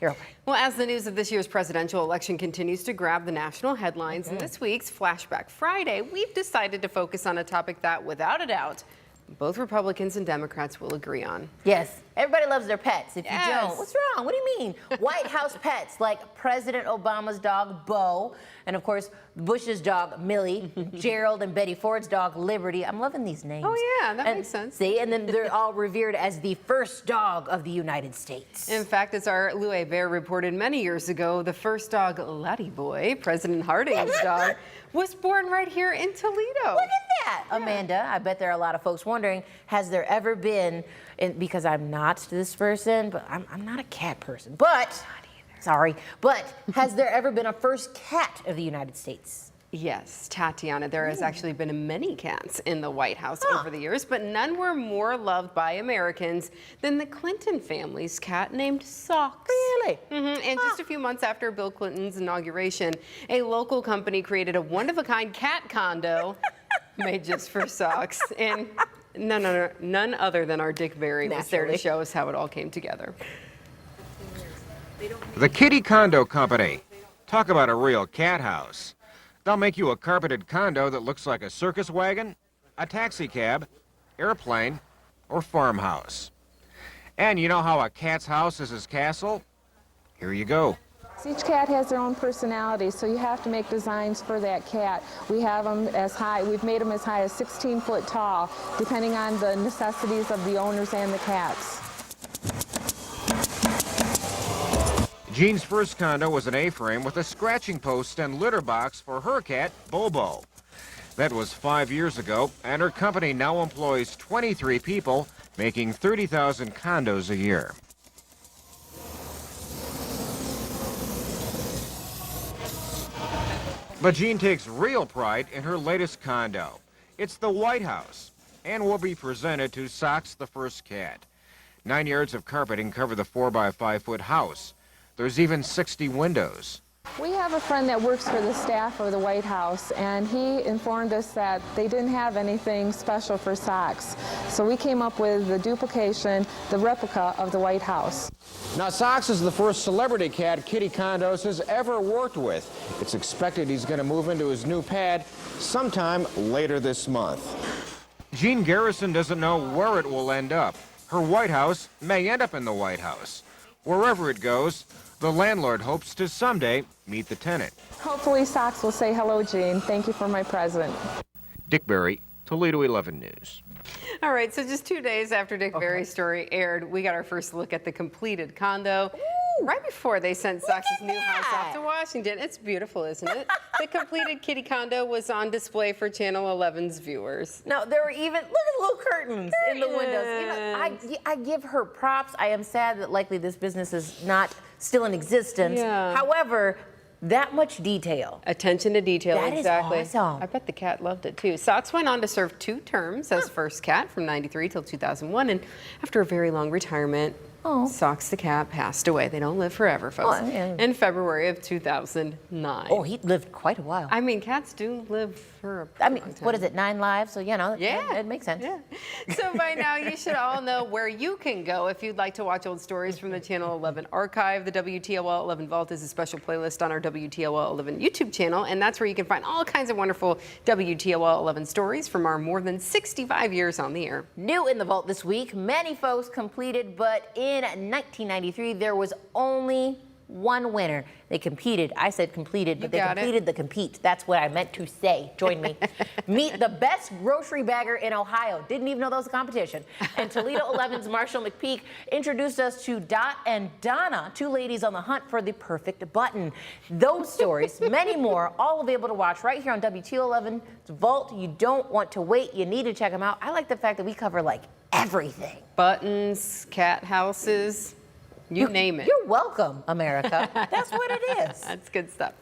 You're okay. Well, as the news of this year's presidential election continues to grab the national headlines, in this week's Flashback Friday, we've decided to focus on a topic that, without a doubt, both Republicans and Democrats will agree on. Yes, everybody loves their pets. If you Yes. don't, what's wrong? What do you mean? White House pets like President Obama's dog, Bo, and of course, Bush's dog, Millie, Gerald and Betty Ford's dog, Liberty. I'm loving these names. Oh, yeah, that makes sense. See, and then they're all revered as the first dog of the United States. In fact, as our Louis Bear reported many years ago, the first dog, Laddie Boy, President Harding's dog, was born right here in Toledo. Look at that. Yeah. Amanda, I bet there are a lot of folks wondering, has there ever been, because I'm not this person, but I'm not a cat person, but, sorry, but has there ever been a first cat of the United States? Yes, Tatiana, there has actually been many cats in the White House over the years, but none were more loved by Americans than the Clinton family's cat named Socks. Really? And just a few months after Bill Clinton's inauguration, a local company created a one-of-a-kind cat condo made just for Socks. And none other than our Dick Berry was there to show us how it all came together. The Kitty Condo Company. Talk about a real cat house. They'll make you a carpeted condo that looks like a circus wagon, a taxi cab, airplane, or farmhouse. And you know how a cat's house is his castle? Here you go. Each cat has their own personality, so you have to make designs for that cat. We have them as high, we've made them as high as 16 foot tall, depending on the necessities of the owners and the cats. Jean's first condo was an A-frame with a scratching post and litter box for her cat, Bobo. That was 5 years ago, and her company now employs 23 people, making 30,000 condos a year. But Jean takes real pride in her latest condo. It's the White House, and will be presented to Socks the first cat. 9 yards of carpeting cover the 4-by-5 foot house. There's even 60 windows. We have a friend that works for the staff of the White House, and he informed us that they didn't have anything special for Socks. So we came up with the duplication, the replica of the White House. Now, Socks is the first celebrity cat Kitty Condos has ever worked with. It's expected he's going to move into his new pad sometime later this month. Jean Garrison doesn't know where it will end up. Her White House may end up in the White House. Wherever it goes, the landlord hopes to someday meet the tenant. Hopefully Socks will say, "Hello, Jean. Thank you for my present." Dick Berry, Toledo 11 News. All right, so just 2 days after Dick Berry's story aired, we got our first look at the completed condo. Right before they sent Socks' new house off to Washington. It's beautiful, isn't it? The completed kitty condo was on display for Channel 11's viewers. No, there were even, look at the little curtains in the windows. You know, I give her props. I am sad that likely this business is not still in existence. Yeah. However, that much detail. Attention to detail, That exactly. is awesome. I bet the cat loved it too. Socks went on to serve 2 terms as first cat from '93 till 2001, and after a very long retirement, Socks the cat passed away. They don't live forever, folks. In February of 2009. Oh, he lived quite a while. I mean, cats do live for a I pretty mean, long time. what is it, 9 lives? So, you know, Yeah. it makes sense. Yeah. So by now, you should all know where you can go if you'd like to watch old stories from the Channel 11 archive. The WTOL 11 Vault is a special playlist on our WTOL 11 YouTube channel, and that's where you can find all kinds of wonderful WTOL 11 stories from our more than 65 years on the air. New in the vault this week, many folks completed, but in 1993, there was only one winner. They competed. I said completed, but they completed the compete. That's what I meant to say. Join me. Meet the best grocery bagger in Ohio. Didn't even know that was a competition. And Toledo 11's Marshall McPeak introduced us to Dot and Donna, 2 ladies on the hunt for the perfect button. Those stories, many more, all available to watch right here on WTOL 11's Vault. You don't want to wait. You need to check them out. I like the fact that we cover like everything. Buttons, cat houses, you name it. You're welcome, America. That's what it is. That's good stuff.